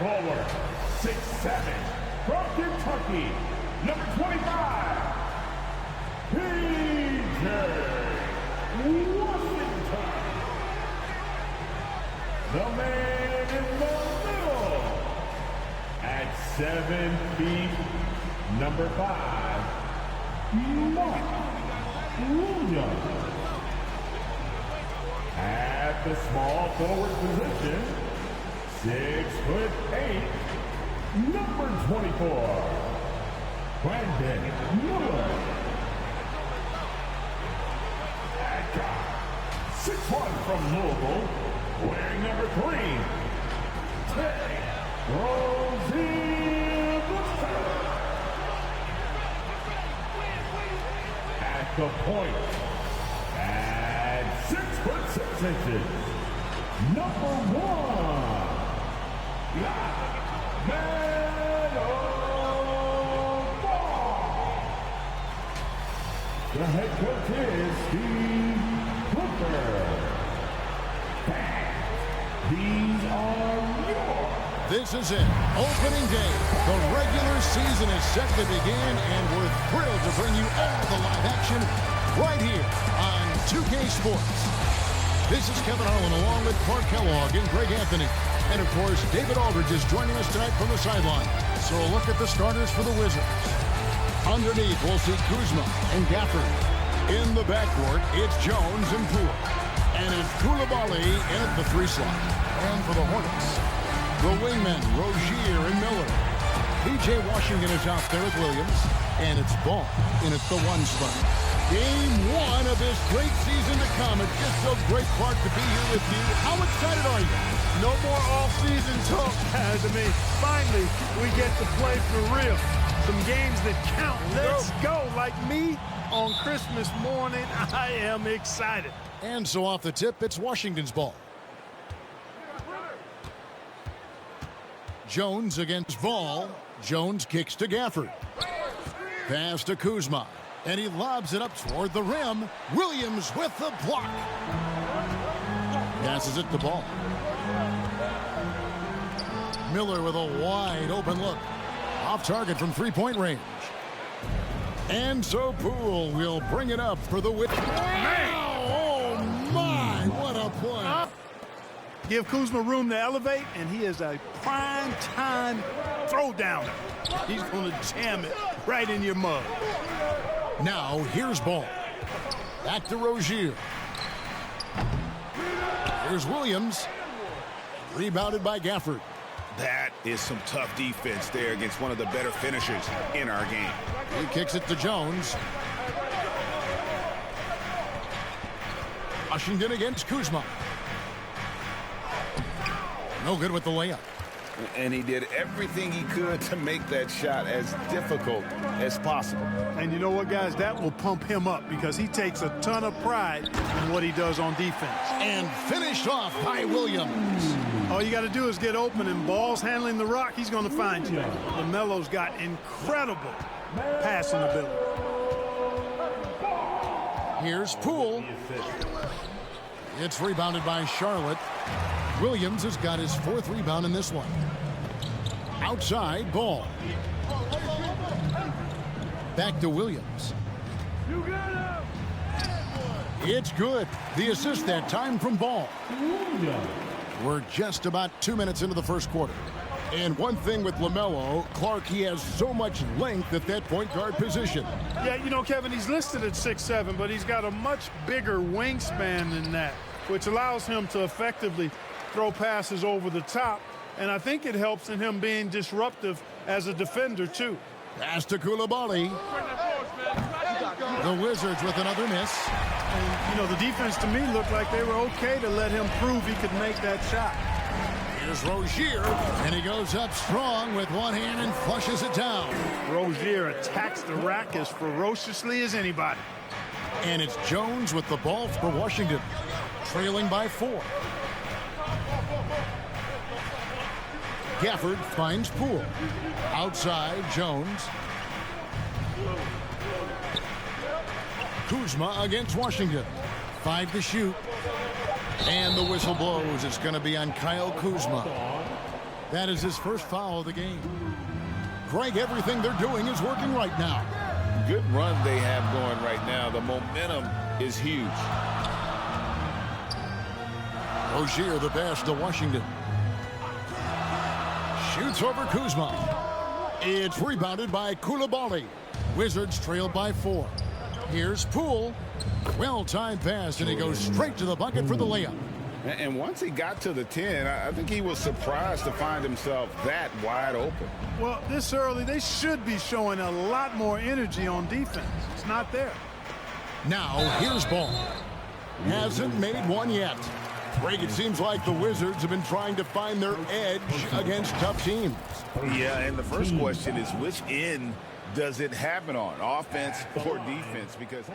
forward, 6'7", from Kentucky, number 25, PJ Washington. The man in the middle, at 7 feet, number 5, Mark Williams. At the small forward position, 6'8", number 24, Brandon Miller. At guard, 6'1", from Louisville, wearing number 3, Teddy Rozier. At the point, at 6'6", number 1, LaMelo Ball. The head coach is Steve Cooper. These are yours. This is it, opening day. The regular season is set to begin, and we're thrilled to bring you all the live action right here on 2K Sports. This is Kevin Harlan along with Clark Kellogg and Greg Anthony. And of course, David Aldridge is joining us tonight from the sideline. So a look at the starters for the Wizards. Underneath, we'll see Kuzma and Gafford. In the backcourt, it's Jones and Poole. And it's Koulibaly in at the 3 slot. And for the Hornets, the wingmen, Rozier and Miller. PJ Washington is out there with Williams. And it's Ball in at the 1 spot. Game 1 of this great season to come. It's just so great, Clark, to be here with you. How excited are you? No more off-season talk, guys. I mean, finally, we get to play for real. Some games that count. Let's go. Like me on Christmas morning, I am excited. And so off the tip, it's Washington's ball. Jones against Ball. Jones kicks to Gafford. Pass to Kuzma. And he lobs it up toward the rim. Williams with the block. Passes it to Ball. Miller with a wide open look. Off target from 3-point range. And so Poole will bring it up for the win. Oh my, what a play. Give Kuzma room to elevate, and he is a prime time throwdown. He's going to jam it right in your mug. Now here's Ball. Back to Rozier. Here's Williams. Rebounded by Gafford. That is some tough defense there against one of the better finishers in our game. He kicks it to Jones. Washington against Kuzma. No good with the layup. And he did everything he could to make that shot as difficult as possible. And you know what, guys? That will pump him up because he takes a ton of pride in what he does on defense. And finished off by Williams. All you got to do is get open, and Ball's handling the rock. He's going to find you. LaMelo's got incredible passing ability. Here's Poole. It's rebounded by Charlotte. Williams has got his 4th rebound in this one. Outside, Ball. Back to Williams. It's good. The assist that time from Ball. We're just about 2 minutes into the first quarter. And one thing with LaMelo, Clark, he has so much length at that point guard position. Yeah, you know, Kevin, he's listed at 6'7", but he's got a much bigger wingspan than that, which allows him to effectively throw passes over the top. And I think it helps in him being disruptive as a defender, too. Pass to Koulibaly. The Wizards with another miss. And, you know, the defense to me looked like they were okay to let him prove he could make that shot. Here's Rozier, and he goes up strong with one hand and flushes it down. Rozier attacks the rack as ferociously as anybody. And it's Jones with the ball for Washington, trailing by 4. Gafford finds Poole. Outside, Jones. Kuzma against Washington. 5 to shoot. And the whistle blows. It's going to be on Kyle Kuzma. That is his first foul of the game. Greg, everything they're doing is working right now. Good run they have going right now. The momentum is huge. Rozier the pass to Washington. Shoots over Kuzma. It's rebounded by Coulibaly. Wizards trail by 4. Here's Poole. Well-timed pass, and he goes straight to the bucket for the layup. And once he got to the 10, I think he was surprised to find himself that wide open. Well, this early, they should be showing a lot more energy on defense. It's not there. Now, here's Ball. Hasn't made one yet. Greg, it seems like the Wizards have been trying to find their edge against tough teams. Yeah, and the first question is, which end does it happen on, offense or defense? Because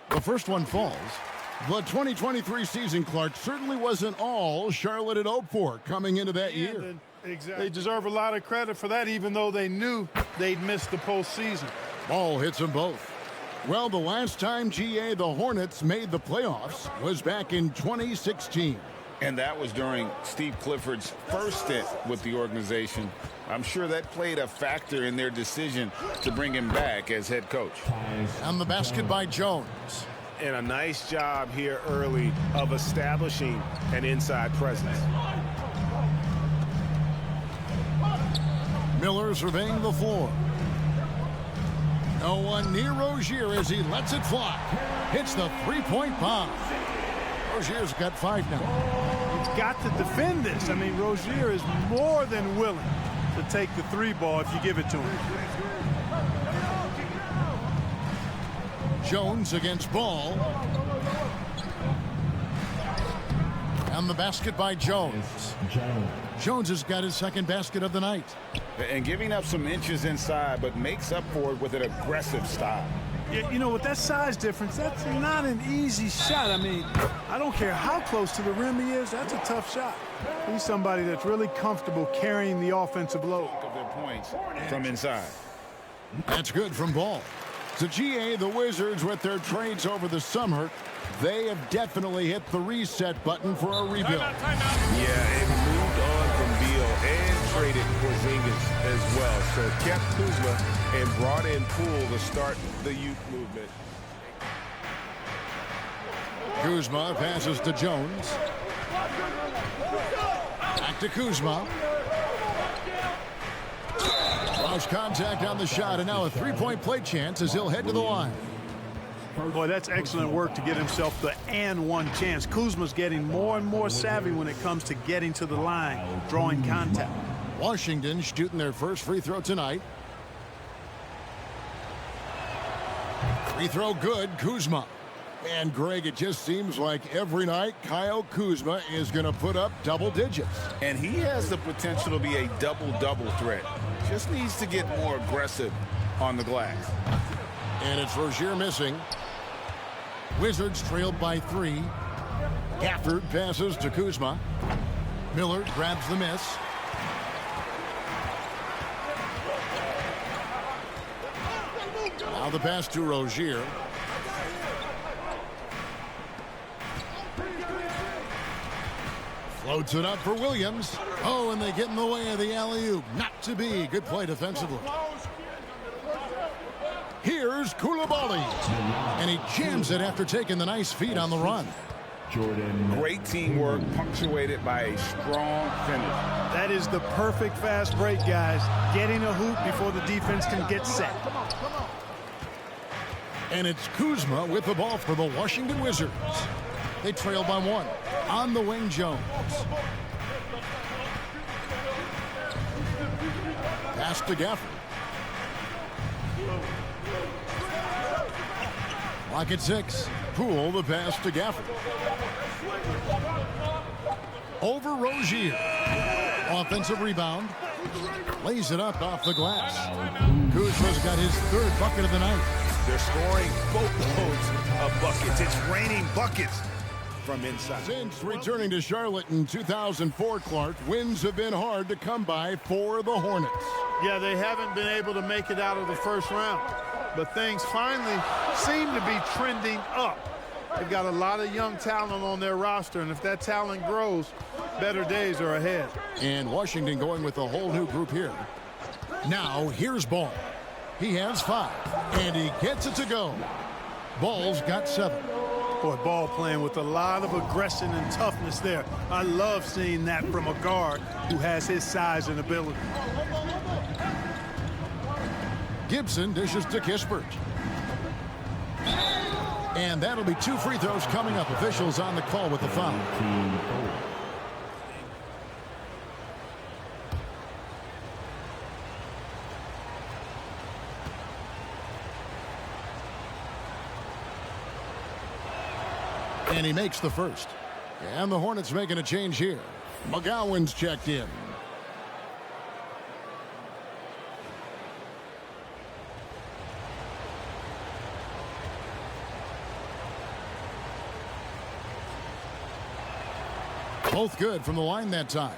the first one falls. The 2023 season, Clark, certainly wasn't all Charlotte had hoped for coming into that year. Exactly. They deserve a lot of credit for that, even though they knew they'd missed the postseason. Ball hits them both. Well, the last time the Hornets made the playoffs was back in 2016. And that was during Steve Clifford's first stint with the organization. I'm sure that played a factor in their decision to bring him back as head coach. And the basket by Jones. And a nice job here early of establishing an inside presence. Miller surveying the floor. No one near Rozier as he lets it fly. Hits the three-point bomb. Rozier's got 5 now. He's got to defend this. I mean, Rozier is more than willing to take the 3 ball if you give it to him. Jones against Ball. And the basket by Jones. Jones has got his second basket of the night. And giving up some inches inside, but makes up for it with an aggressive style. You know, with that size difference, that's not an easy shot. I mean, I don't care how close to the rim he is, that's a tough shot. He's somebody that's really comfortable carrying the offensive load. Of their points from inside. That's good from Ball. So the Wizards, with their trades over the summer, they have definitely hit the reset button for a rebuild. Yeah, and moved on from Beal and traded Porzingis as well. So kept Kuzma and brought in Poole to start the youth movement. Kuzma passes to Jones. Back to Kuzma. Lost contact on the shot, and now a 3-point play chance as he'll head to the line. Boy, that's excellent work to get himself the and one chance. Kuzma's getting more and more savvy when it comes to getting to the line, drawing contact. Washington shooting their first free throw tonight. Free throw good, Kuzma. And Greg, it just seems like every night Kyle Kuzma is going to put up double digits. And he has the potential to be a double-double threat. Just needs to get more aggressive on the glass. And it's Rozier missing. Wizards trailed by 3. Gafford passes to Kuzma. Miller grabs the miss. Now the pass to Rozier. Floats it up for Williams. Oh, and they get in the way of the alley-oop. Not to be. Good play defensively. Here's Coulibaly. And he jams it after taking the nice feed on the run. Great teamwork, punctuated by a strong finish. That is the perfect fast break, guys. Getting a hoop before the defense can get set. And it's Kuzma with the ball for the Washington Wizards. They trail by 1. On the wing, Jones. Pass to Gafford. Clock at 6. Poole the pass to Gafford. Over Rozier. Offensive rebound. Lays it up off the glass. Kuzma's got his 3rd bucket of the night. They're scoring boatloads of buckets. It's raining buckets from inside. Since returning to Charlotte in 2004, Clark, wins have been hard to come by for the Hornets. Yeah, they haven't been able to make it out of the first round. but things finally seem to be trending up. They've got a lot of young talent on their roster, and if that talent grows, better days are ahead. And Washington going with a whole new group here. Now, here's Ball. He has 5, and he gets it to go. Ball's got 7. Boy, Ball playing with a lot of aggression and toughness there. I love seeing that from a guard who has his size and ability. Gibson dishes to Kispert. And that'll be 2 free throws coming up. Officials on the call with the foul. And he makes the first. And the Hornets making a change here. McGowan's checked in. Both good from the line that time.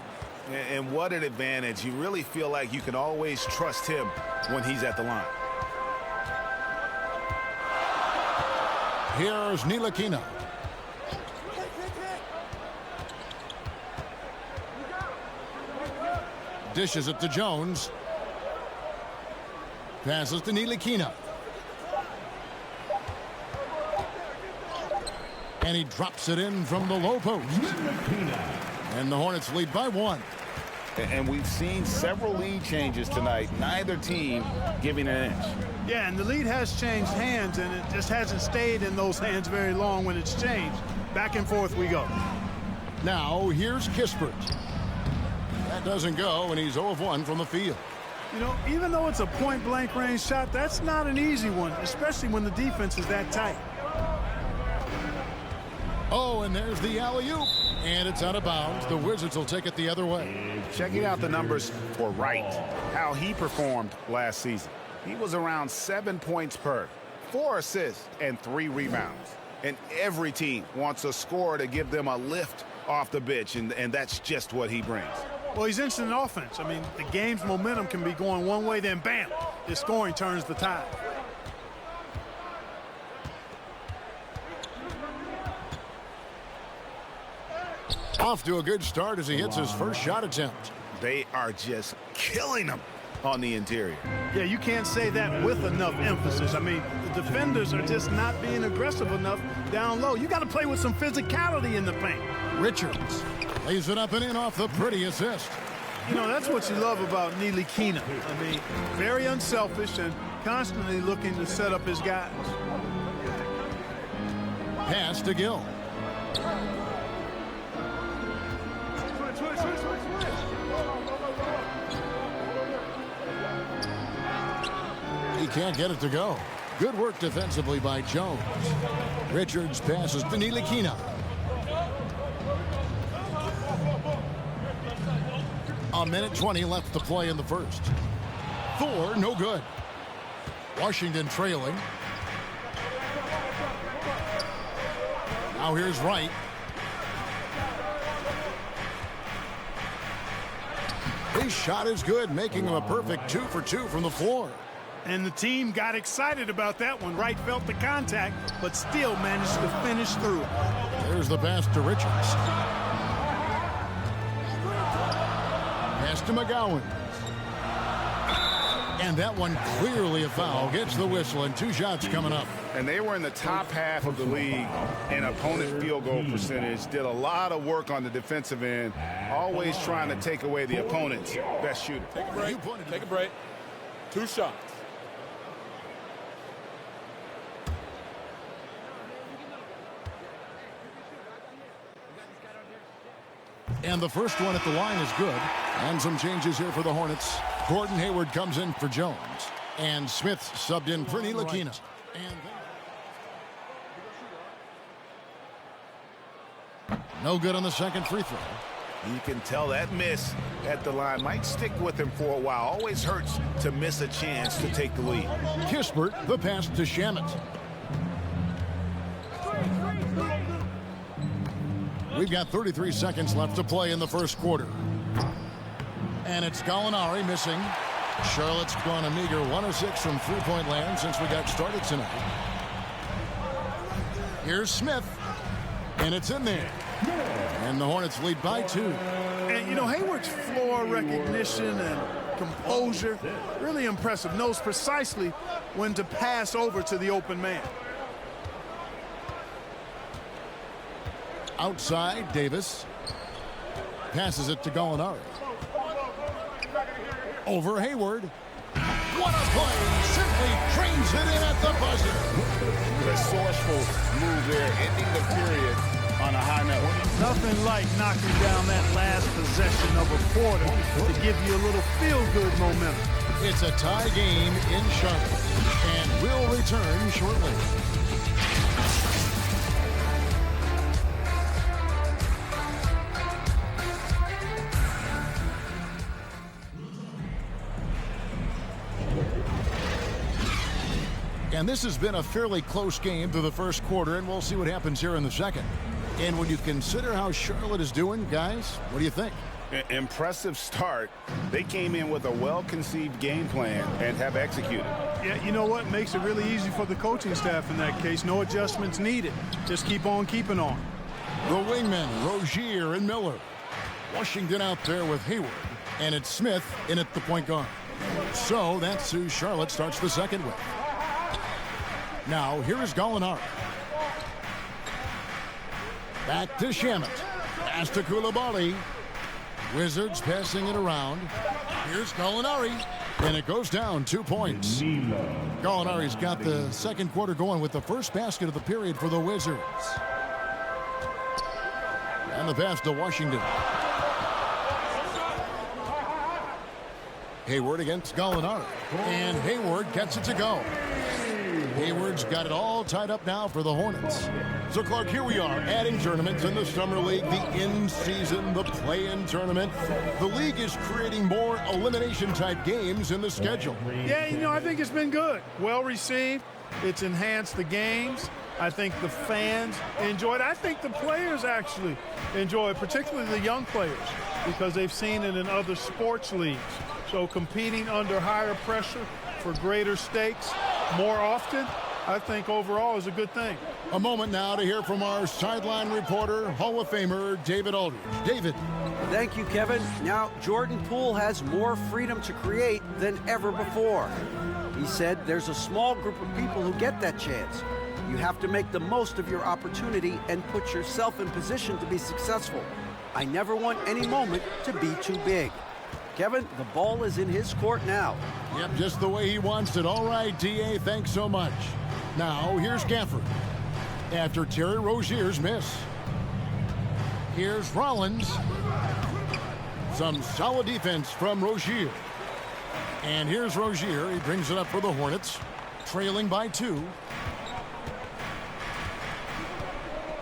And what an advantage. You really feel like you can always trust him when he's at the line. Here's Ntilikina. Dishes it to Jones. Passes to Ntilikina. And he drops it in from the low post. And the Hornets lead by 1. And we've seen several lead changes tonight. Neither team giving an inch. Yeah, and the lead has changed hands, and it just hasn't stayed in those hands very long when it's changed. Back and forth we go. Now, here's Kispert. That doesn't go, and he's 0 of 1 from the field. You know, even though it's a point-blank range shot, that's not an easy one, especially when the defense is that tight. Oh, and there's the alley-oop. And it's out of bounds. The Wizards will take it the other way. Checking out the numbers for Wright, how he performed last season. He was around 7 points per, 4 assists, and 3 rebounds. And every team wants a scorer to give them a lift off the bench, and that's just what he brings. Well, he's instant offense. I mean, the game's momentum can be going one way, then bam, his scoring turns the tide. Off to a good start as he hits his first shot attempt. They are just killing him on the interior. Yeah, you can't say that with enough emphasis. I mean, the defenders are just not being aggressive enough down low. You got to play with some physicality in the paint. Richards lays it up and in off the pretty assist. You know, that's what you love about Ntilikina. I mean, very unselfish and constantly looking to set up his guys. Pass to Gill. He can't get it to go. Good work defensively by Jones. Richards passes to Ntilikina. A minute 20 left to play in the first. Thor, no good. Washington trailing. Now here's Wright. His shot is good, making him a perfect 2 for 2 from the floor. And the team got excited about that one. Wright felt the contact, but still managed to finish through. There's the pass to Richards. Pass to McGowan. And that one clearly a foul. Gets the whistle, and 2 shots coming up. And they were in the top half of the league in opponent field goal percentage. Did a lot of work on the defensive end, always trying to take away the opponent's best shooter. Take a break. Take a break. 2 shots. And the first one at the line is good. And some changes here for the Hornets. Gordon Hayward comes in for Jones. And Smith subbed in for Ntilikina. No good on the second free throw. You can tell that miss at the line might stick with him for a while. Always hurts to miss a chance to take the lead. Kispert, the pass to Shamet. We've got 33 seconds left to play in the first quarter. And it's Gallinari missing. Charlotte's gone a meager 1 of 6 from three-point land since we got started tonight. Here's Smith, and it's in there. And the Hornets lead by 2. And, you know, Hayward's floor recognition and composure, really impressive. Knows precisely when to pass over to the open man. Outside, Davis passes it to Gallinari. Over Hayward. What a play! Simply trains it in at the buzzer. Resourceful move there, ending the period on a high note. Nothing like knocking down that last possession of a quarter to give you a little feel-good momentum. It's a tie game in Charlotte, and we'll return shortly. And this has been a fairly close game through the first quarter, and we'll see what happens here in the second. And when you consider how Charlotte is doing, guys, what do you think? Impressive start. They came in with a well-conceived game plan and have executed. Yeah, you know what? Makes it really easy for the coaching staff in that case. No adjustments needed. Just keep on keeping on. The wingmen, Rozier and Miller. Washington out there with Hayward. And it's Smith in at the point guard. So that's who Charlotte starts the second with. Now, here is Gallinari. Back to Shamet. Pass to Coulibaly. Wizards passing it around. Here's Gallinari. And it goes down 2 points. Gallinari's got the second quarter going with the first basket of the period for the Wizards. And the pass to Washington. Hayward against Gallinari. And Hayward gets it to go. Hayward's got it all tied up now for the Hornets. So, Clark, here we are adding tournaments in the Summer League, the in-season, the play-in tournament. The league is creating more elimination-type games in the schedule. Yeah, you know, I think it's been good. Well received. It's enhanced the games. I think the fans enjoy it. I think the players actually enjoy it, particularly the young players, because they've seen it in other sports leagues. So competing under higher pressure for greater stakes more often, I think overall is a good thing. A moment now to hear from our sideline reporter, Hall of Famer David Aldridge. David. Thank you, Kevin. Now, Jordan Poole has more freedom to create than ever before. He said there's a small group of people who get that chance. You have to make the most of your opportunity and put yourself in position to be successful. I never want any moment to be too big. Kevin, the ball is in his court now. Yep, just the way he wants it. All right, D.A., thanks so much. Now, here's Gafford. After Terry Rozier's miss. Here's Rollins. Some solid defense from Rozier. And here's Rozier. He brings it up for the Hornets. Trailing by 2.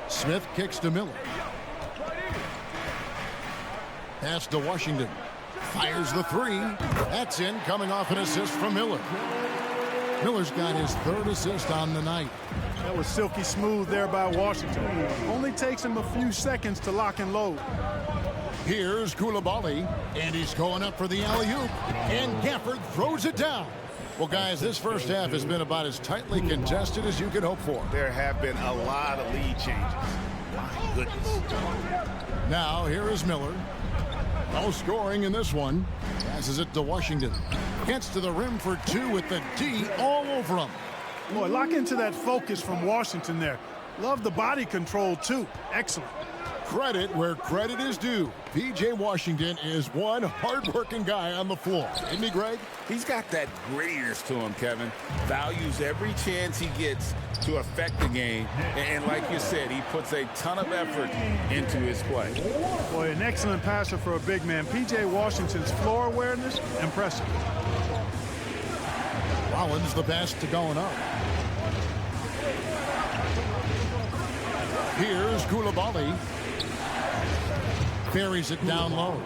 Smith kicks to Miller. Pass to Washington. Fires the 3. That's in, coming off an assist from Miller. Miller's got his 3rd assist on the night. That was silky smooth there by Washington. Only takes him a few seconds to lock and load. Here's Coulibaly, and he's going up for the alley-oop, and Gafford throws it down. Well, guys, this first half has been about as tightly contested as you could hope for. There have been a lot of lead changes. My goodness. Now, here is Miller. No scoring in this one. Passes it to Washington. Gets to the rim for 2 with the D all over him. Boy, lock into that focus from Washington there. Love the body control, too. Excellent. Credit where credit is due. P.J. Washington is one hard-working guy on the floor. Isn't he, Greg? He's got that grittiness to him, Kevin. Values every chance he gets to affect the game. And like you said, he puts a ton of effort into his play. Boy, an excellent passer for a big man. P.J. Washington's floor awareness, impressive. Rollins the pass to Gallinari. Here's Coulibaly. Buries it down low.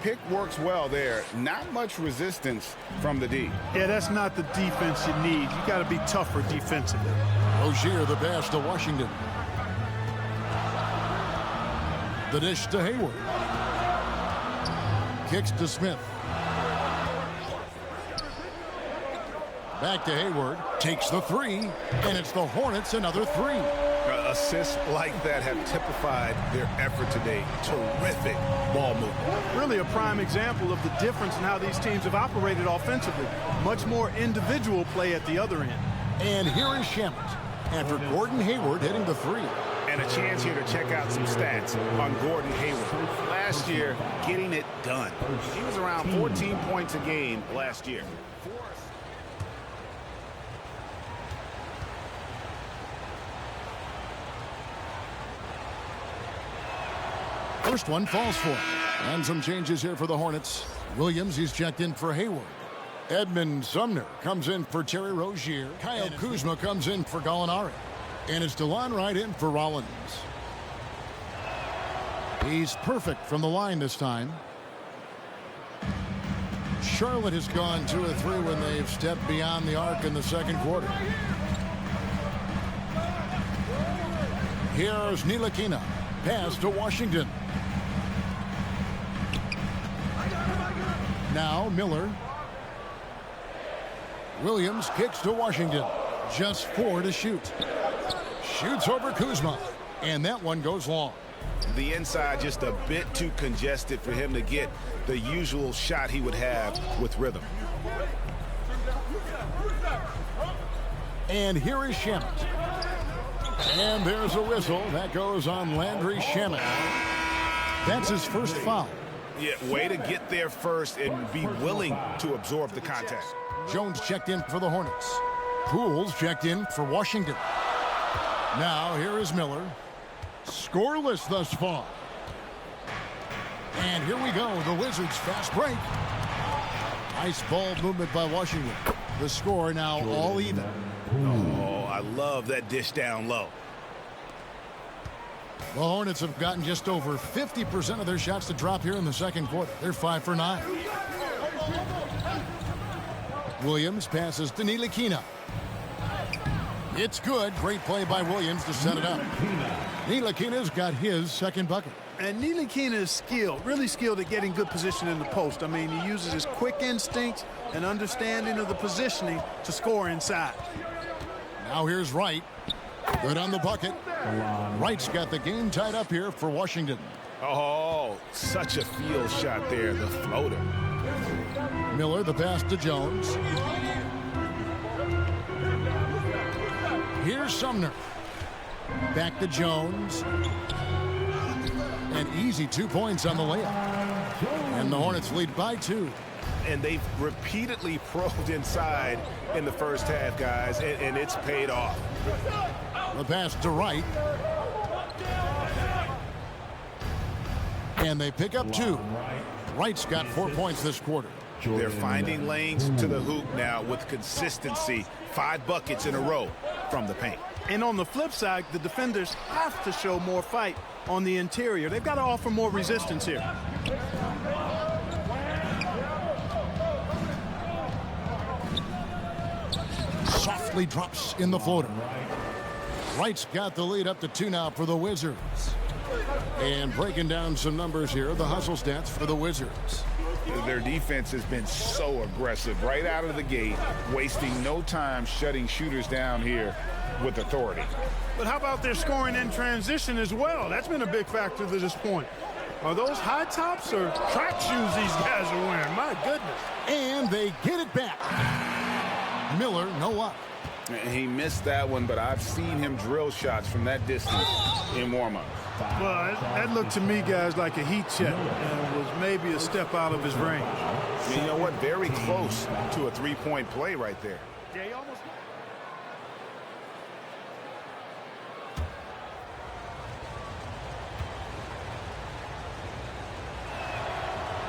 Pick works well there. Not much resistance from the D. Yeah, that's not the defense you need. You got to be tougher defensively. Rozier the pass to Washington. The dish to Hayward. Kicks to Smith. Back to Hayward. Takes the three. And it's the Hornets another three. Assists like that have typified their effort today. Terrific ball movement. Really a prime example of the difference in how these teams have operated offensively. Much more individual play at the other end. And here is Shamet after Gordon Hayward hitting the three. And a chance here to check out some stats on Gordon Hayward. Last year, getting it done. He was around 14 points a game last year. First one falls for him. And some changes here for the Hornets. Williams, he's checked in for Hayward. Edmund Sumner comes in for Terry Rozier. Kyle Kuzma comes in for Gallinari. And it's DeLon Wright in for Rollins. He's perfect from the line this time. Charlotte has gone 2 of 3 when they've stepped beyond the arc in the second quarter. Here's Ntilikina. Pass to Washington. Now Miller. Williams kicks to Washington. Just 4 to shoot. Shoots over Kuzma. And that one goes long. The inside just a bit too congested for him to get the usual shot he would have with rhythm. And here is Shamet. And there's a whistle. That goes on Landry Shamet. That's his first foul. Yeah, way to get there first and be willing to absorb the contact. Jones checked in for the Hornets. Pools checked in for Washington. Now here is Miller. Scoreless thus far. And here we go. The Wizards fast break. Nice ball movement by Washington. The score now all even. Oh, I love that dish down low. The Hornets have gotten just over 50% of their shots to drop here in the second quarter. They're 5 for 9. Williams passes to Ntilikina. It's good. Great play by Williams to set it up. Ntilikina's got his second bucket. And Ntilikina is skilled, really skilled at getting good position in the post. I mean, he uses his quick instincts and understanding of the positioning to score inside. Now here's Wright. Good on the bucket. Wright's got the game tied up here for Washington. Oh, such a field shot there, the floater. Miller, the pass to Jones. Here's Sumner. Back to Jones. An easy 2 points on the layup. And the Hornets lead by 2. And they've repeatedly probed inside in the first half, guys, and it's paid off. The pass to Wright. And they pick up 2. Wright's got 4 points this quarter. They're finding lanes to the hoop now with consistency. 5 buckets in a row from the paint. And on the flip side, the defenders have to show more fight on the interior. They've got to offer more resistance here. Softly drops in the floater. Wright's got the lead up to 2 now for the Wizards. And breaking down some numbers here, the hustle stats for the Wizards. Their defense has been so aggressive right out of the gate, wasting no time shutting shooters down here with authority. But how about their scoring in transition as well? That's been a big factor to this point. Are those high tops or track shoes these guys are wearing? My goodness. And they get it back. Miller, no up. He missed that one, but I've seen him drill shots from that distance in warm-up. Well, that looked to me, guys, like a heat check and was maybe a step out of his range. You know what? Very close to a three-point play right there.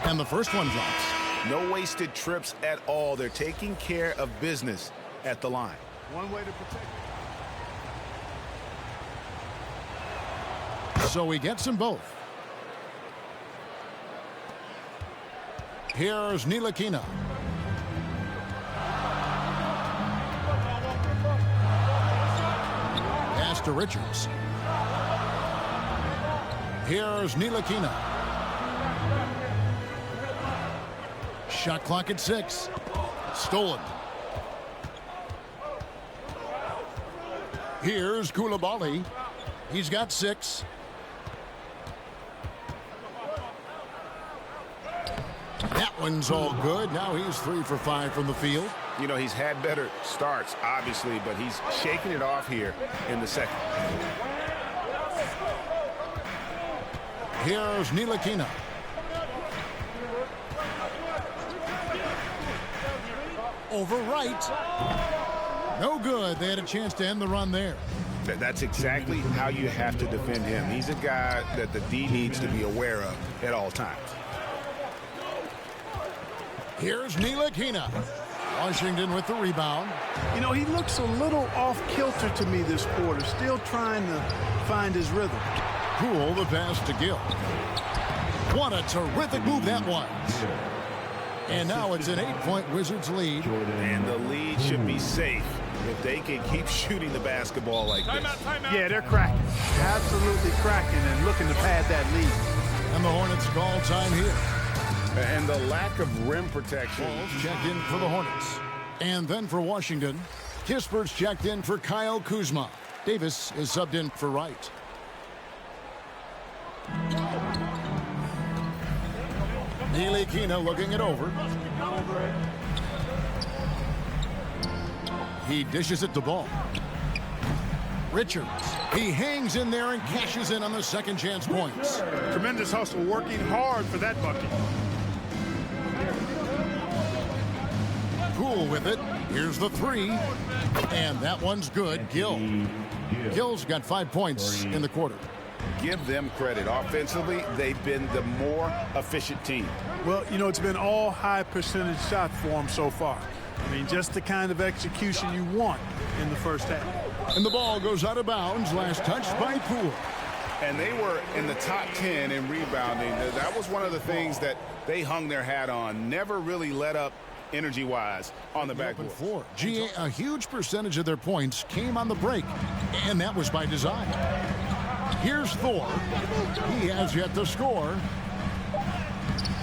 And the first one drops. No wasted trips at all. They're taking care of business at the line. One way to protect. So he gets them both. Here's Ntilikina. Pass to Richards. Here's Ntilikina. Shot clock at 6. Stolen. Here's Koulibaly. He's got 6. That one's all good. Now he's 3 for 5 from the field. You know, he's had better starts, obviously, but he's shaking it off here in the second. Here's Ntilikina. Over right. No good. They had a chance to end the run there. That's exactly how you have to defend him. He's a guy that the D needs to be aware of at all times. Here's Ntilikina. Washington with the rebound. You know, he looks a little off kilter to me this quarter, still trying to find his rhythm. Poole, the pass to Gill. What a terrific move that was. And now it's an 8-point Wizards lead. And the lead should be safe if they can keep shooting the basketball like this. Timeout. Yeah, they're cracking. Absolutely cracking and looking to pad that lead. And the Hornets call time here. And the lack of rim protection. Balls checked in for the Hornets. And then for Washington, Kispert's checked in for Kyle Kuzma. Davis is subbed in for Wright. Ntilikina looking it over. He dishes it to Ball. Richards. He hangs in there and cashes in on the second chance points. Tremendous hustle, working hard for that bucket. Poole with it. Here's the 3. And that one's good. Gill. Gill's got 5 points in the quarter. Give them credit. Offensively, they've been the more efficient team. Well, you know, it's been all high percentage shot for them so far. I mean, just the kind of execution you want in the first half. And the ball goes out of bounds. Last touched by Poole. And they were in the top 10 in rebounding. That was one of the things that they hung their hat on. Never really let up energy-wise on the backboard. Floor. A huge percentage of their points came on the break, and that was by design. Here's Thor. He has yet to score.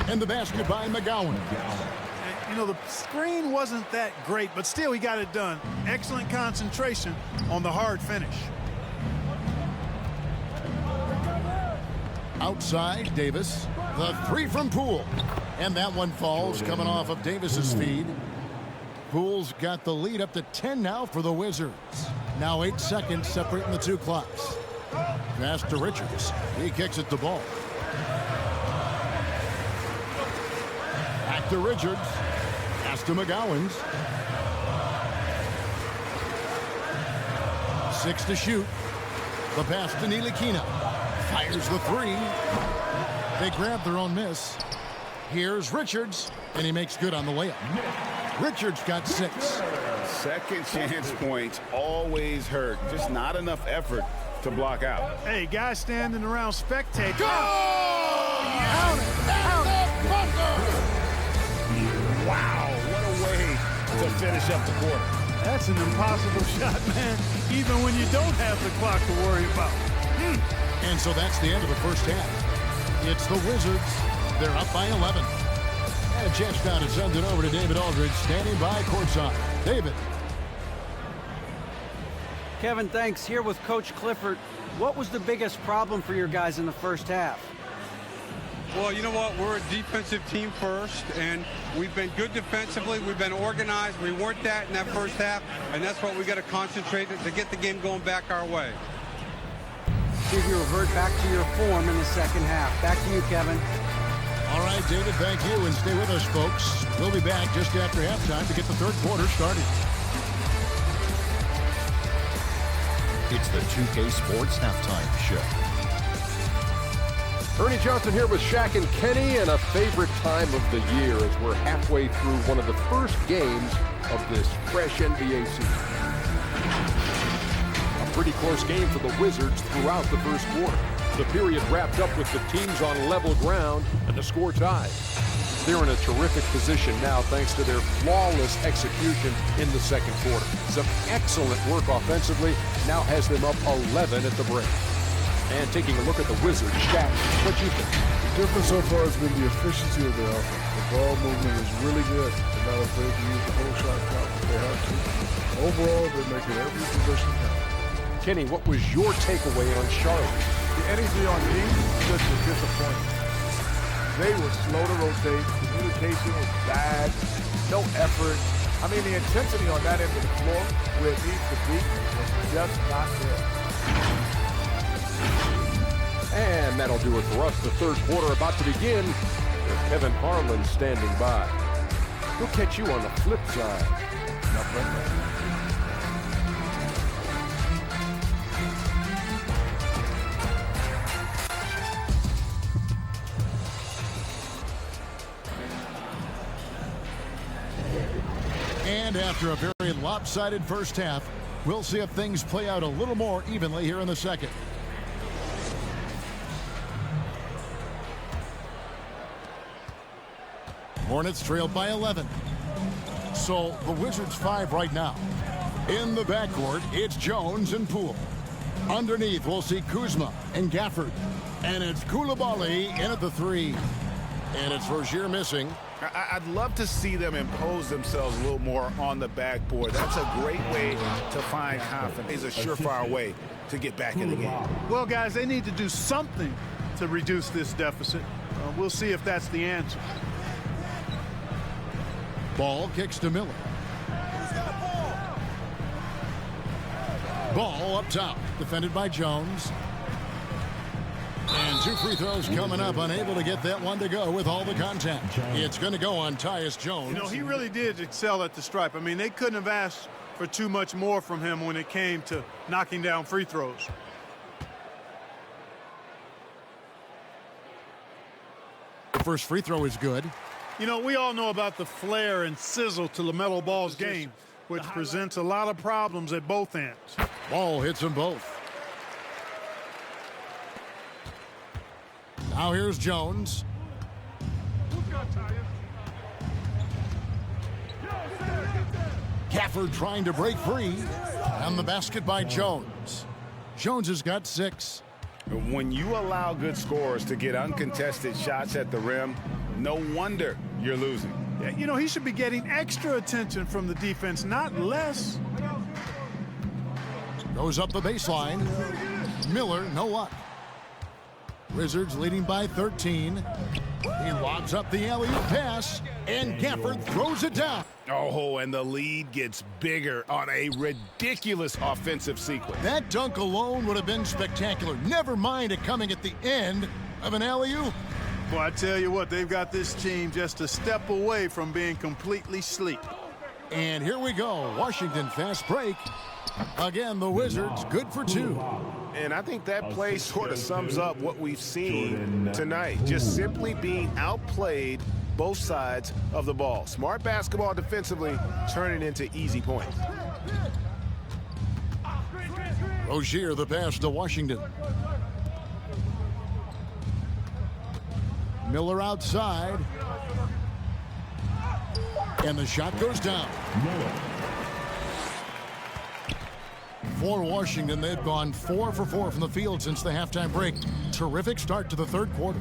And the basket by McGowan. You know, the screen wasn't that great, but still he got it done. Excellent concentration on the hard finish. Outside, Davis. The 3 from Poole. And that one falls, coming off of Davis's feed. Poole's got the lead up to 10 now for the Wizards. Now 8 seconds separating the 2 clocks. Pass to Richards. He kicks it to Ball. Back to Richards. Pass to McGowan. 6 to shoot. The pass to Ntilikina. Fires the 3. They grab their own miss. Here's Richards, and he makes good on the layup. Richards got 6. Second chance points always hurt. Just not enough effort to block out. Hey, guys standing around spectating. Go! Count it. Wow, what a way to finish up the quarter. That's an impossible shot, man, even when you don't have the clock to worry about. And so that's the end of the first half. It's the Wizards. They're up by 11. And a chance now to send it over to David Aldridge, standing by courtside. David. Kevin, thanks. Here with Coach Clifford. What was the biggest problem for your guys in the first half? Well, you know what? We're a defensive team first, and we've been good defensively. We've been organized. We weren't that in that first half, and that's what we got to concentrate to get the game going back our way. See if you revert back to your form in the second half. Back to you, Kevin. All right, David, thank you, and stay with us, folks. We'll be back just after halftime to get the third quarter started. It's the 2K Sports Halftime Show. Ernie Johnson here with Shaq and Kenny, and a favorite time of the year as we're halfway through one of the first games of this fresh NBA season. A pretty close game for the Wizards throughout the first quarter. The period wrapped up with the teams on level ground and the score tied. They're in a terrific position now thanks to their flawless execution in the second quarter. Some excellent work offensively now has them up 11 at the break. And taking a look at the Wizards, Shaq, what you think? The difference so far has been the efficiency of their offense. The ball movement is really good. They're not afraid to use the whole shot clock if they have to. Overall, they're making every possession count. Kenny, what was your takeaway on Charlotte? The energy on defense was disappointing. They were slow to rotate. Communication was bad. No effort. I mean, the intensity on that end of the floor where it needs to be was just not there. And that'll do it for us. The third quarter about to begin. There's Kevin Harlan standing by. We'll catch you on the flip side. And after a very lopsided first half, we'll see if things play out a little more evenly here in the second. Hornets trailed by 11. So the Wizards 5 right now. In the backcourt, it's Jones and Poole. Underneath, we'll see Kuzma and Gafford. And it's Coulibaly in at the 3. And it's Rozier missing. I'd love to see them impose themselves a little more on the backboard. That's a great way to find confidence. It's a surefire way to get back in the game. Well, guys, they need to do something to reduce this deficit. We'll see if that's the answer. Ball kicks to Miller. Ball up top, defended by Jones. And 2 free throws coming up, unable to get that one to go with all the contact. It's going to go on Tyus Jones. You know, he really did excel at the stripe. I mean, they couldn't have asked for too much more from him when it came to knocking down free throws. The first free throw is good. You know, we all know about the flair and sizzle to LaMelo Ball's game, which presents a lot of problems at both ends. Ball hits them both. Now here's Jones. Gafford trying to break free. And the basket by Jones. Jones has got 6. When you allow good scorers to get uncontested shots at the rim, no wonder you're losing. Yeah, you know, he should be getting extra attention from the defense, not less. Goes up the baseline. Miller, no luck. Wizards leading by 13. He lobs up the alley-oop pass, and Gafford throws it down. Oh, and the lead gets bigger on a ridiculous offensive sequence. That dunk alone would have been spectacular. Never mind it coming at the end of an alley-oop. Well, I tell you what, they've got this team just a step away from being completely asleep. And here we go. Washington fast break. Again, the Wizards good for 2. And I think that play sort of sums up what we've seen tonight. Just simply being outplayed both sides of the ball. Smart basketball defensively, turning into easy points. Rozier the pass to Washington. Miller outside. And the shot goes down. For Washington, they've gone 4 for 4 from the field since the halftime break. Terrific start to the third quarter.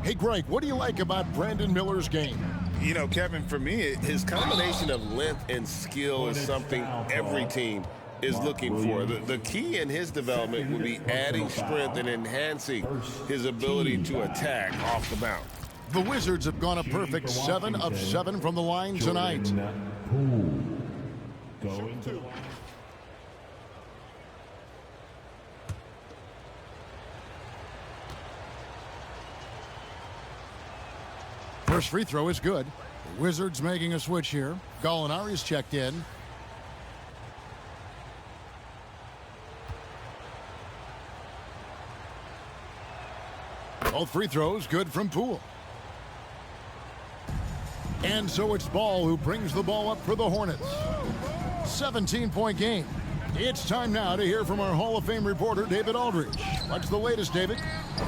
Hey, Greg, what do you like about Brandon Miller's game? You know, Kevin, for me, his combination of length and skill is something every team is looking for. The key in his development will be adding strength and enhancing his ability to attack off the bounce. The Wizards have gone a perfect 7 of 7 from the line tonight. First free throw is good. The Wizards making a switch here. Gallinari's checked in. Both free throws good from Poole. And so it's Ball who brings the ball up for the Hornets. 17-point game. It's time now to hear from our Hall of Fame reporter, David Aldridge. What's the latest, David?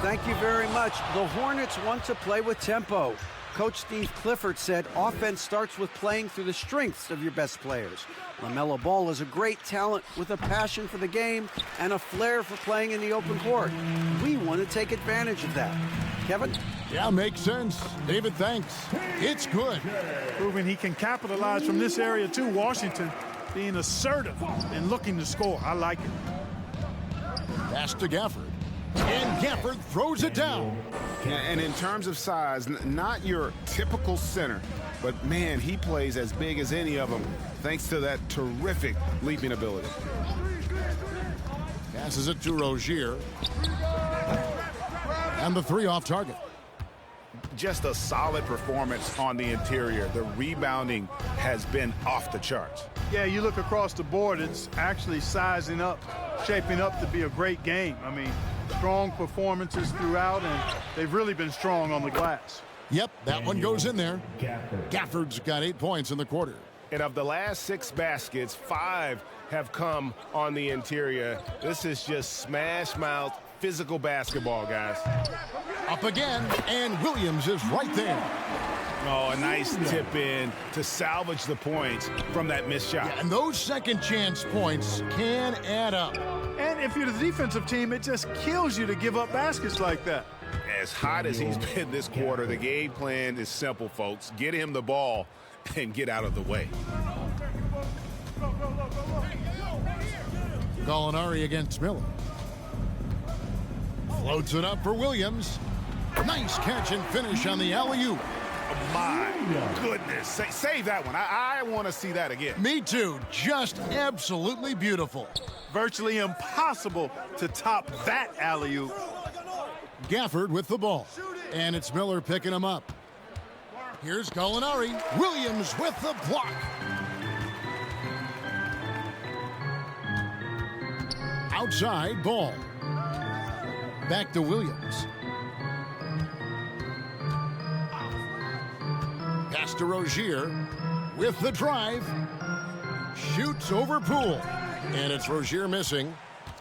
Thank you very much. The Hornets want to play with tempo. Coach Steve Clifford said offense starts with playing through the strengths of your best players. LaMelo Ball is a great talent with a passion for the game and a flair for playing in the open court. We want to take advantage of that. Kevin? Yeah, makes sense. David, thanks. It's good. Proving he can capitalize from this area too. Washington being assertive and looking to score. I like it. Pass to Gafford. And Gafford throws it down. And in terms of size, not your typical center, but man, he plays as big as any of them thanks to that terrific leaping ability. Passes it to Rozier. And the three off target. Just a solid performance on the interior. The rebounding has been off the charts. Yeah, you look across the board, it's actually sizing up, shaping up to be a great game. I mean, strong performances throughout, and they've really been strong on the glass. Yep, that one goes in there. Gafford's got 8 points in the quarter. And of the last 6 baskets, 5 have come on the interior. This is just smash mouth physical basketball, guys. Up again, and Williams is right there. Oh, a nice tip in to salvage the points from that missed shot. Yeah, and those second chance points can add up. And if you're the defensive team, it just kills you to give up baskets like that. As hot as he's been this quarter, the game plan is simple, folks. Get him the ball and get out of the way. Gallinari against Miller. Floats it up for Williams. Nice catch and finish on the alley-oop. My goodness. Save that one. I want to see that again. Me too. Just absolutely beautiful. Virtually impossible to top that alley-oop. Gafford with the ball. And it's Miller picking him up. Here's Gallinari. Williams with the block. Outside ball. Back to Williams. Pass to Rozier with the drive. Shoots over Poole. And it's Rozier missing.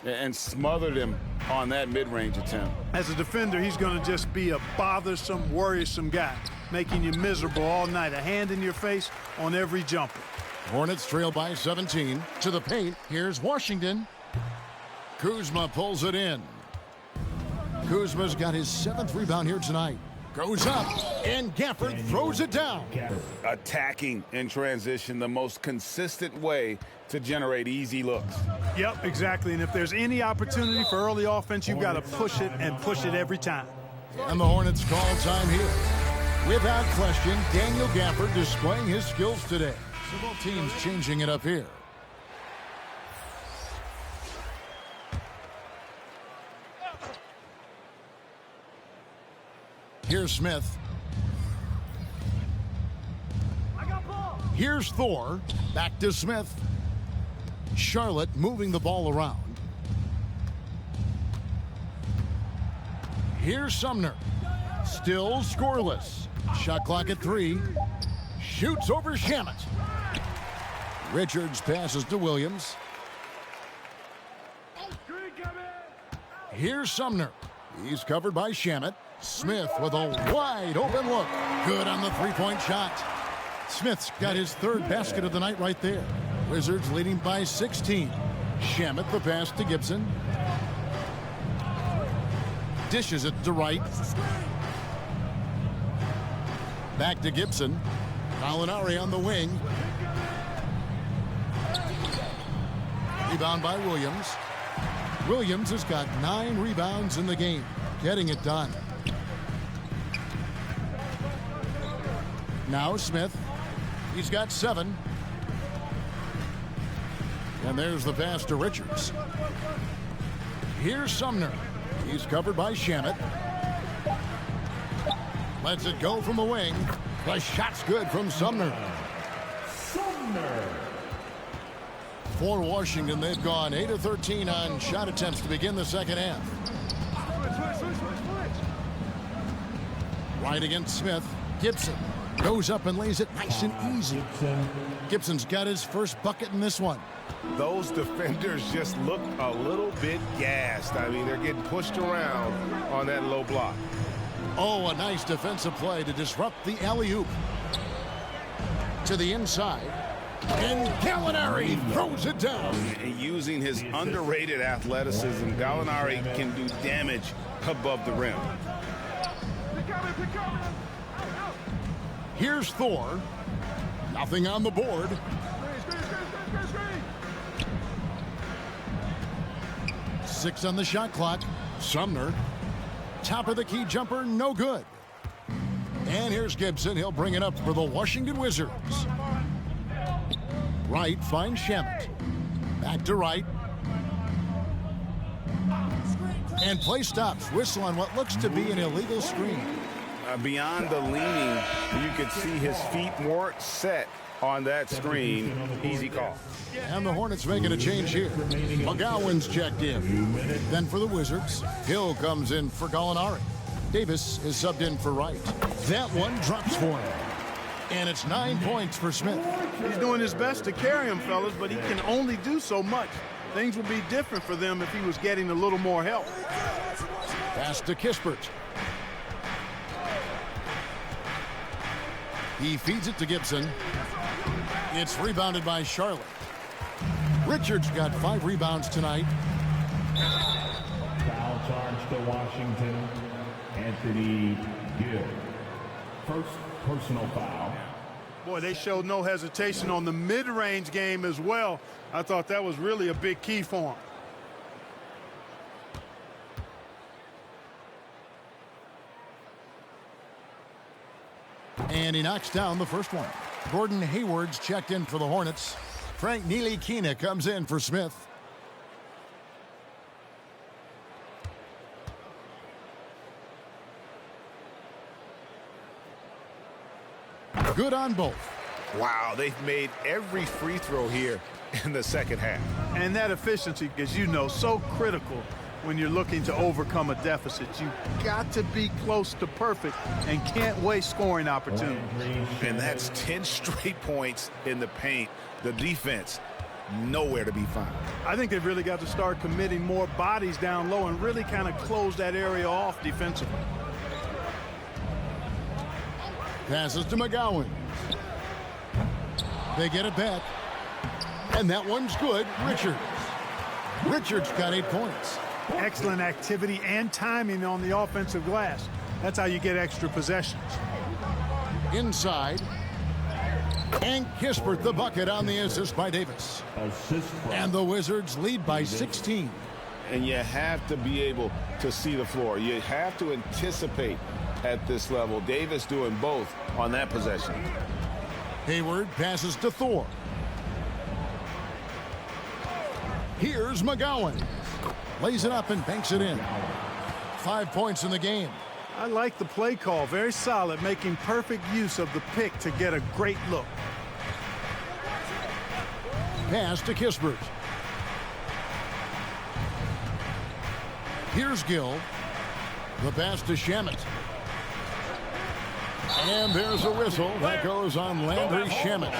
And smothered him on that mid-range attempt. As a defender, he's going to just be a bothersome, worrisome guy, making you miserable all night. A hand in your face on every jumper. Hornets trail by 17. To the paint. Here's Washington. Kuzma pulls it in. Kuzma's got his 7th rebound here tonight. Goes up, and Gafford throws it down. Attacking in transition, the most consistent way to generate easy looks. Yep, exactly. And if there's any opportunity for early offense, you've got to push it and push it every time. And the Hornets call time here. Without question, Daniel Gafford displaying his skills today. So both teams changing it up here. Here's Smith. Here's Thor. Back to Smith. Charlotte moving the ball around. Here's Sumner. Still scoreless. Shot clock at 3. Shoots over Shamet. Richards passes to Williams. Here's Sumner. He's covered by Shamet. Smith with a wide open look. Good on the three-point shot. Smith's got his 3rd basket of the night right there. Wizards leading by 16. Shamet the pass to Gibson. Dishes it to Wright. Back to Gibson. Gallinari on the wing. Rebound by Williams. Williams has got 9 rebounds in the game. Getting it done. Now Smith. He's got 7. And there's the pass to Richards. Here's Sumner. He's covered by Shamet. Lets it go from the wing. The shot's good from Sumner. For Washington, they've gone 8 of 13 on shot attempts to begin the second half. Right against Smith. Gibson goes up and lays it nice and easy. Gibson's got his first bucket in this one. Those defenders just look a little bit gassed. I mean, they're getting pushed around on that low block. Oh, a nice defensive play to disrupt the alley-oop. To the inside. And Gallinari throws it down. And using his underrated athleticism, Gallinari can do damage above the rim. Here's Thor. Nothing on the board. 6 on the shot clock. Sumner. Top of the key jumper, no good. And here's Gibson. He'll bring it up for the Washington Wizards. Wright finds Shamet. Back to Wright. And play stops. Whistle on what looks to be an illegal screen. Beyond the leaning, you could see his feet weren't set on that screen. Easy call. And the Hornets making a change here. McGowan's checked in. Then for the Wizards, Hill comes in for Gallinari. Davis is subbed in for Wright. That one drops for him. And it's 9 points for Smith. He's doing his best to carry him, fellas, but he can only do so much. Things would be different for them if he was getting a little more help. Pass to Kispert. He feeds it to Gibson. It's rebounded by Charlotte. Richards got 5 rebounds tonight. Foul charge to Washington. Anthony Gill. First personal foul. Boy, they showed no hesitation on the mid-range game as well. I thought that was really a big key for him. And he knocks down the first one. Gordon Hayward's checked in for the Hornets. Frank Ntilikina comes in for Smith. Good on both. Wow, they've made every free throw here in the second half. And that efficiency, as you know, so critical when you're looking to overcome a deficit. You've got to be close to perfect and can't waste scoring opportunities. And that's 10 straight points in the paint. The defense, nowhere to be found. I think they've really got to start committing more bodies down low and really kind of close that area off defensively. Passes to McGowan. They get it back. And that one's good. Richards got 8 points. Excellent activity and timing on the offensive glass. That's how you get extra possessions. Inside. And Kispert the bucket on the assist by Davis. And the Wizards lead by 16. And you have to be able to see the floor. You have to anticipate at this level. Davis doing both on that possession. Hayward passes to Thor. Here's McGowan. Lays it up and banks it in. 5 points in the game. I like the play call. Very solid, making perfect use of the pick to get a great look. Pass to Kispert. Here's Gill. The pass to Shamet. And there's a whistle. That goes on Landry Shamet.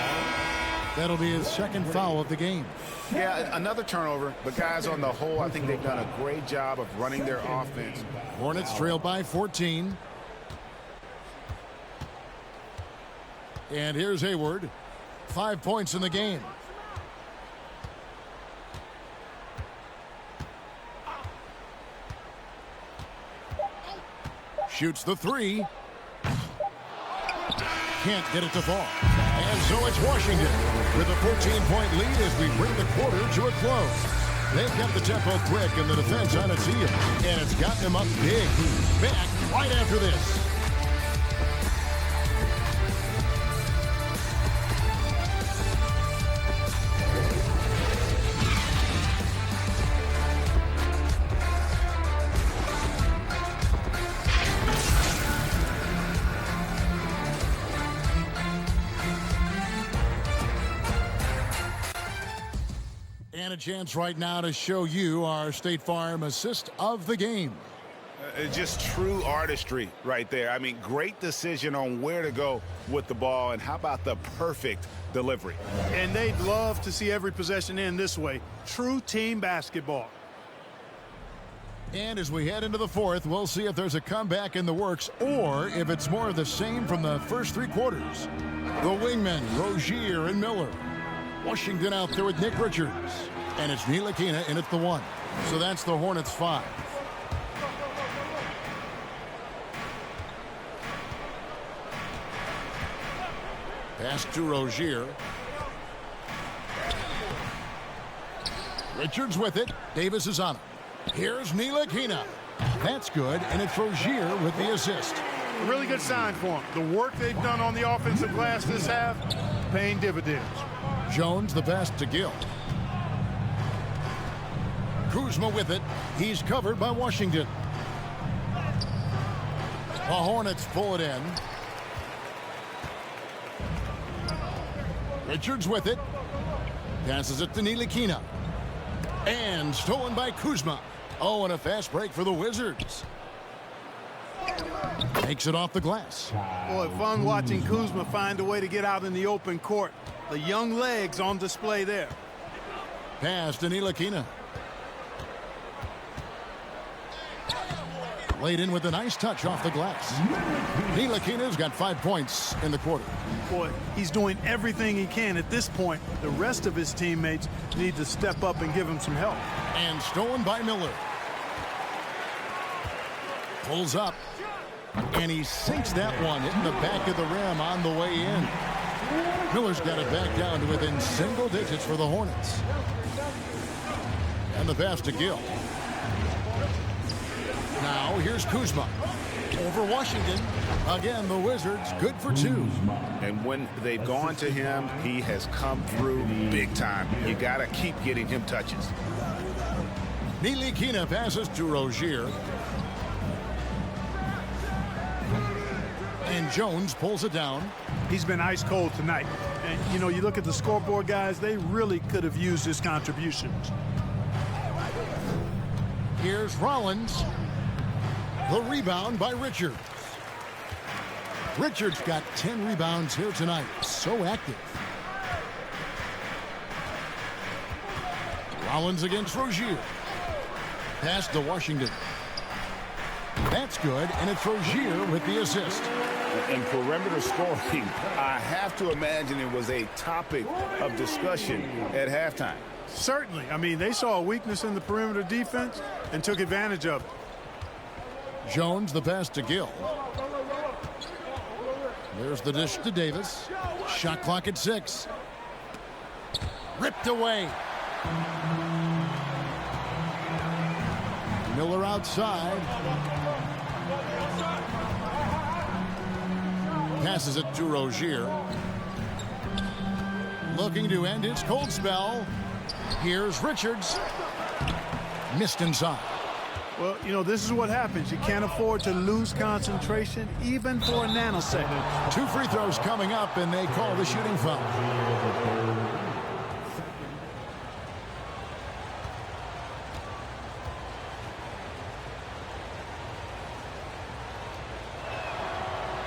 That'll be his second foul of the game. Yeah, another turnover. But guys, on the whole, I think they've done a great job of running their offense. Hornets trail by 14. And here's Hayward. 5 points in the game. Shoots the three. Can't get it to fall. And so it's Washington with a 14-point lead as we bring the quarter to a close. They've kept the tempo quick and the defense on its heels. And it's gotten them up big. Back right after this. And a chance right now to show you our State Farm assist of the game. Just true artistry right there. I mean, great decision on where to go with the ball, and how about the perfect delivery. And they'd love to see every possession end this way. True team basketball. And as we head into the fourth, we'll see if there's a comeback in the works or if it's more of the same from the first 3 quarters. The wingmen, Rozier and Miller. Washington out there with Nick Richards. And it's Ntilikina in at the 1. So that's the Hornets 5. Pass to Rozier. Richards with it. Davis is on it. Here's Ntilikina. That's good, and it's Rozier with the assist. A really good sign for him. The work they've done on the offensive glass this half, paying dividends. Jones the pass to Gill. Kuzma with it. He's covered by Washington. The Hornets pull it in. Richards with it. Passes it to Ntilikina. And stolen by Kuzma. Oh, and a fast break for the Wizards. Takes it off the glass. Boy, fun watching Kuzma find a way to get out in the open court. The young legs on display there. Pass to Ntilikina. Laid in with a nice touch off the glass. Ntilikina's got 5 points in the quarter. Boy, he's doing everything he can at this point. The rest of his teammates need to step up and give him some help. And stolen by Miller. Pulls up. And he sinks that one, hitting the back of the rim on the way in. Miller's got it back down to within single digits for the Hornets. And the pass to Gill. Now here's Kuzma over Washington. Again, the Wizards good for 2. And when they've gone to him, he has come through big time. You got to keep getting him touches. Ntilikina passes to Rozier. And Jones pulls it down. He's been ice cold tonight. And, you know, you look at the scoreboard, guys, they really could have used his contributions. Here's Rollins. The rebound by Richards. Richards got 10 rebounds here tonight. So active. Rollins against Rozier. Pass to Washington. That's good, and it's Rozier with the assist. In perimeter scoring, I have to imagine it was a topic of discussion at halftime. Certainly. I mean, they saw a weakness in the perimeter defense and took advantage of it. Jones the pass to Gill. There's the dish to Davis. Shot clock at 6. Ripped away. Miller outside. Passes it to Rozier. Looking to end his cold spell. Here's Richards. Missed inside. Well, you know, this is what happens. You can't afford to lose concentration even for a nanosecond. 2 free throws coming up, and they call the shooting foul.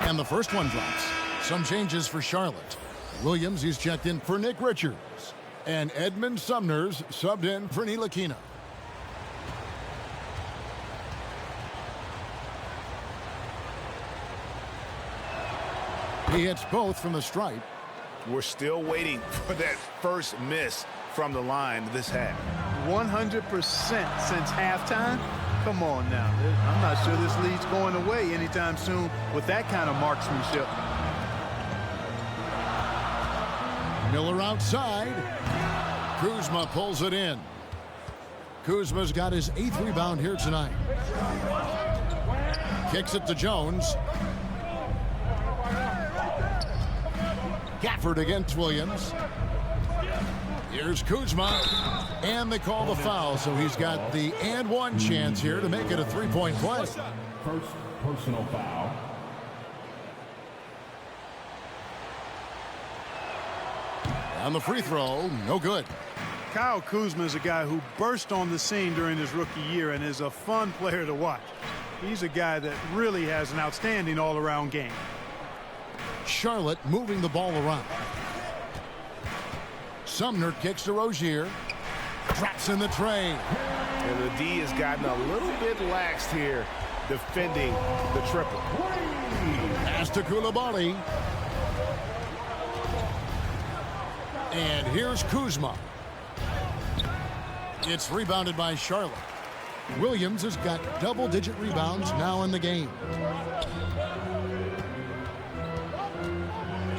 And the first one drops. Some changes for Charlotte. Williams, he's checked in for Nick Richards. And Edmund Sumner's subbed in for Ntilikina. He hits both from the stripe. We're still waiting for that first miss from the line this half. 100% since halftime? Come on now. I'm not sure this lead's going away anytime soon with that kind of marksmanship. Miller outside. Kuzma pulls it in. Kuzma's got his 8th rebound here tonight. Kicks it to Jones. Gafford against Williams. Here's Kuzma. And they call the foul, so he's got the and one chance here to make it a 3-point play. First personal foul. On the free throw, no good. Kyle Kuzma is a guy who burst on the scene during his rookie year and is a fun player to watch. He's a guy that really has an outstanding all-around game. Charlotte moving the ball around. Sumner kicks to Rozier. Traps in the tray. And the D has gotten a little bit laxed here defending the triple. Pass to Koulibaly. And here's Kuzma. It's rebounded by Charlotte. Williams has got double-digit rebounds now in the game.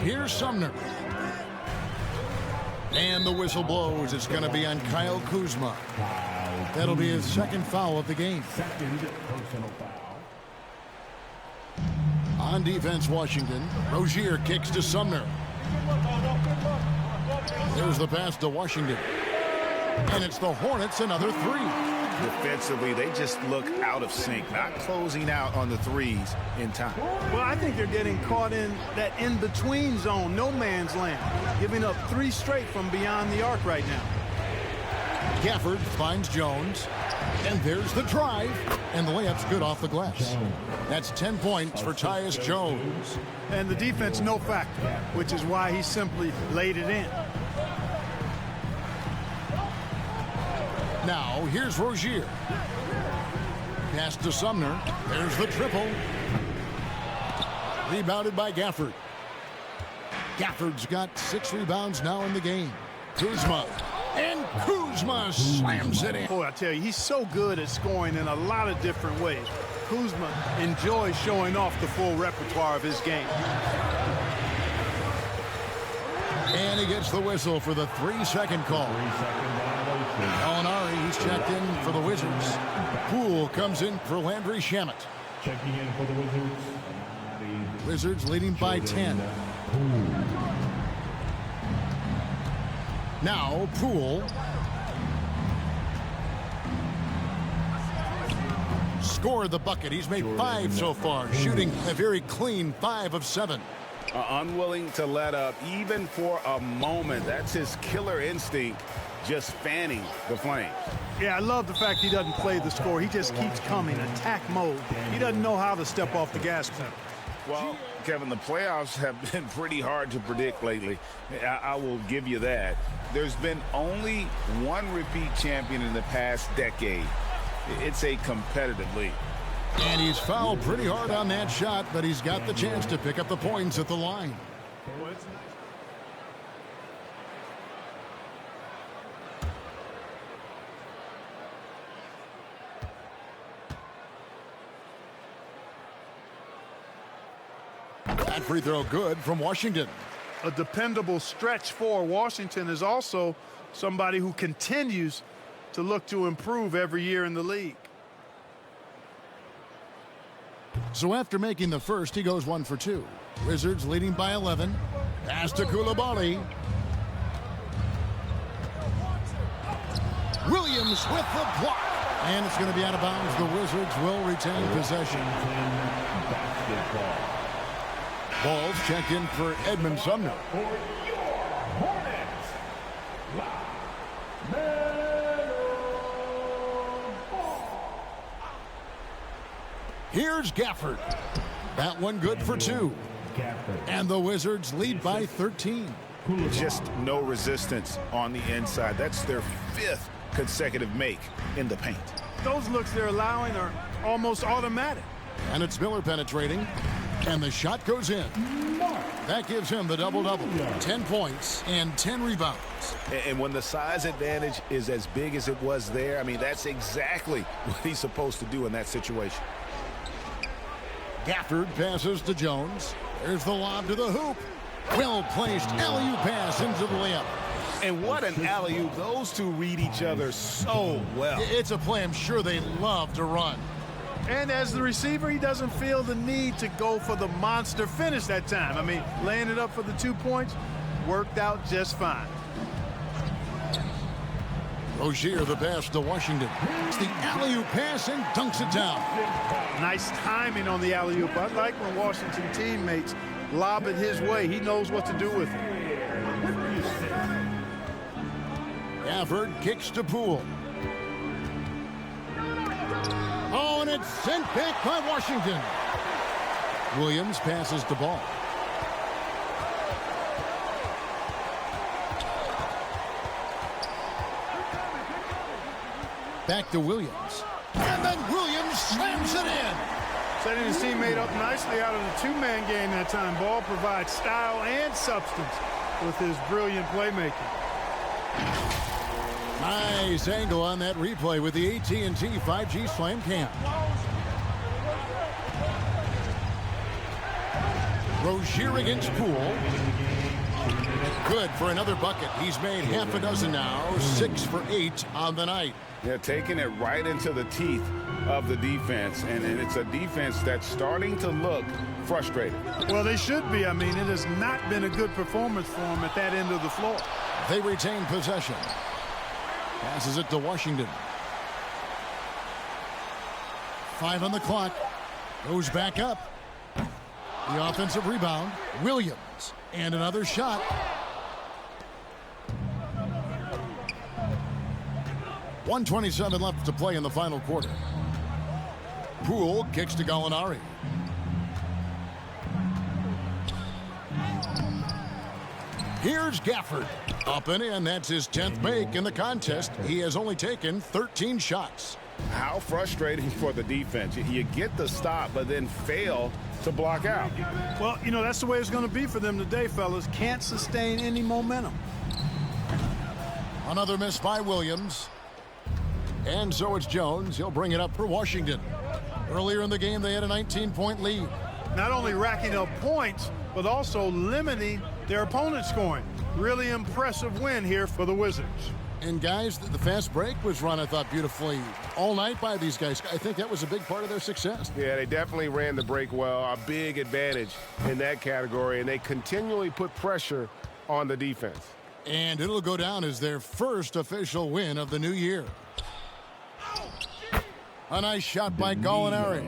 Here's Sumner. And the whistle blows. It's going to be on Kyle Kuzma. That'll be his second foul of the game. Second personal foul. On defense, Washington. Rozier kicks to Sumner. There's the pass to Washington. And it's the Hornets, another three. Defensively, they just look out of sync, not closing out on the threes in time. Well, I think they're getting caught in that in-between zone, no man's land, giving up 3 straight from beyond the arc right now. Gafford finds Jones. And there's the drive. And the layup's good off the glass. That's 10 points for Tyus Jones. And the defense, no factor, which is why he simply laid it in. Now, here's Rozier. Pass to Sumner. There's the triple. Rebounded by Gafford. Gafford's got 6 rebounds now in the game. Kuzma. And Kuzma slams it in. Boy, I tell you, he's so good at scoring in a lot of different ways. Kuzma enjoys showing off the full repertoire of his game. And he gets the whistle for the 3-second call. Gallinari, he's checked in for the Wizards. Poole comes in for Landry Shamet. Checking in for the Wizards. Wizards leading by 10. Now Poole. Scored the bucket. He's made 5 so far, shooting a very clean 5 of 7. Unwilling to let up even for a moment. That's his killer instinct, just fanning the flames. Yeah, I love the fact he doesn't play the score. He just keeps coming, attack mode. He doesn't know how to step off the gas pedal. Well, Kevin, the playoffs have been pretty hard to predict lately. I will give you that. There's been only one repeat champion in the past decade. It's a competitive league. And he's fouled pretty hard on that shot, but he's got the chance to pick up the points at the line. That free throw good from Washington. A dependable stretch for Washington is also somebody who continues to look to improve every year in the league. So after making the first, he goes 1 for 2. Wizards leading by 11. Pass to Coulibaly. Williams with the block. And it's going to be out of bounds. The Wizards will retain possession. Ball's checked in for Edmund Sumner. Here's Gafford. That one good for 2. And the Wizards lead by 13. Just no resistance on the inside. That's their 5th consecutive make in the paint. Those looks they're allowing are almost automatic. And it's Miller penetrating. And the shot goes in. That gives him the double-double. 10 points and 10 rebounds. And when the size advantage is as big as it was there, I mean, that's exactly what he's supposed to do in that situation. Gafford passes to Jones. There's the lob to the hoop. Well-placed alley-oop pass into the layup. And what an alley-oop. Those two read each other so well. It's a play I'm sure they love to run. And as the receiver, he doesn't feel the need to go for the monster finish that time. I mean, laying it up for the 2 points worked out just fine. Rozier the pass to Washington. It's the alley-oop pass and dunks it down. Nice timing on the alley-oop. I like when Washington teammates lob it his way. He knows what to do with it. Gafford kicks to Poole. Oh, and it's sent back by Washington. Williams passes the ball. Back to Williams. And then Williams slams it in. Setting his teammate up nicely out of the 2-man game that time. Ball provides style and substance with his brilliant playmaking. Nice angle on that replay with the AT&T 5G Slam Cam. Rozier against Poole. Good for another bucket. He's made half a dozen now. 6 for 8 on the night. They're taking it right into the teeth of the defense, and it's a defense that's starting to look frustrated. Well, they should be. I mean, it has not been a good performance for them at that end of the floor. They retain possession. Passes it to Washington. 5 on the clock. Goes back up. The offensive rebound. Williams. And another shot. .127 left to play in the final quarter. Poole kicks to Gallinari. Here's Gafford. Up and in. That's his 10th make in the contest. He has only taken 13 shots. How frustrating for the defense. You get the stop, but then fail to block out. Well, you know, that's the way it's going to be for them today, fellas. Can't sustain any momentum. Another miss by Williams. And so it's Jones. He'll bring it up for Washington. Earlier in the game, they had a 19-point lead. Not only racking up points, but also limiting their opponent's scoring. Really impressive win here for the Wizards. And guys, the fast break was run, I thought, beautifully all night by these guys. I think that was a big part of their success. Yeah, they definitely ran the break well. A big advantage in that category, and they continually put pressure on the defense. And it'll go down as their first official win of the new year. A nice shot by Gallinari.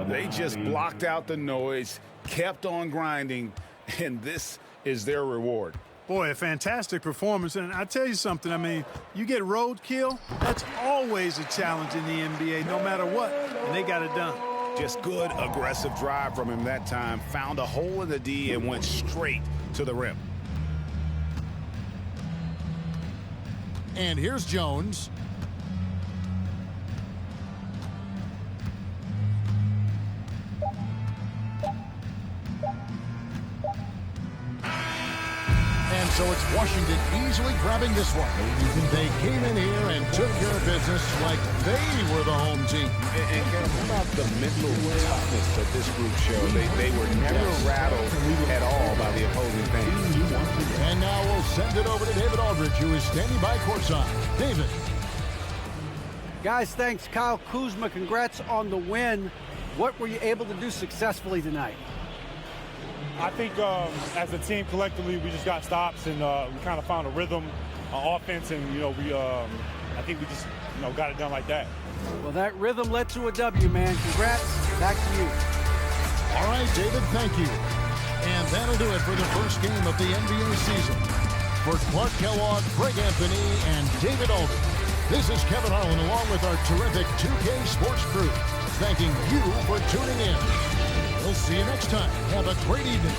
They just blocked out the noise, kept on grinding, and this is their reward. Boy, a fantastic performance. And I tell you something, I mean, you get roadkill, that's always a challenge in the NBA, no matter what, and they got it done. Just good, aggressive drive from him that time. Found a hole in the D and went straight to the rim. And here's Jones. And so it's Washington easily grabbing this one. They came in here and took care of business like they were the home team. And how about the mental toughness that this group showed? They were never rattled at all by the opposing fans. And now we'll send it over to David Aldridge, who is standing by courtside. David. Guys, thanks. Kyle Kuzma, congrats on the win. What were you able to do successfully tonight? I think as a team collectively, we just got stops and we kind of found a rhythm on offense, and I think we just got it done like that. Well, that rhythm led to a W, man. Congrats. Back to you. All right, David, thank you. And that'll do it for the first game of the NBA season. For Clark Kellogg, Greg Anthony, and David Aldridge, this is Kevin Harlan along with our terrific 2K Sports crew, thanking you for tuning in. We'll see you next time. Have a great evening.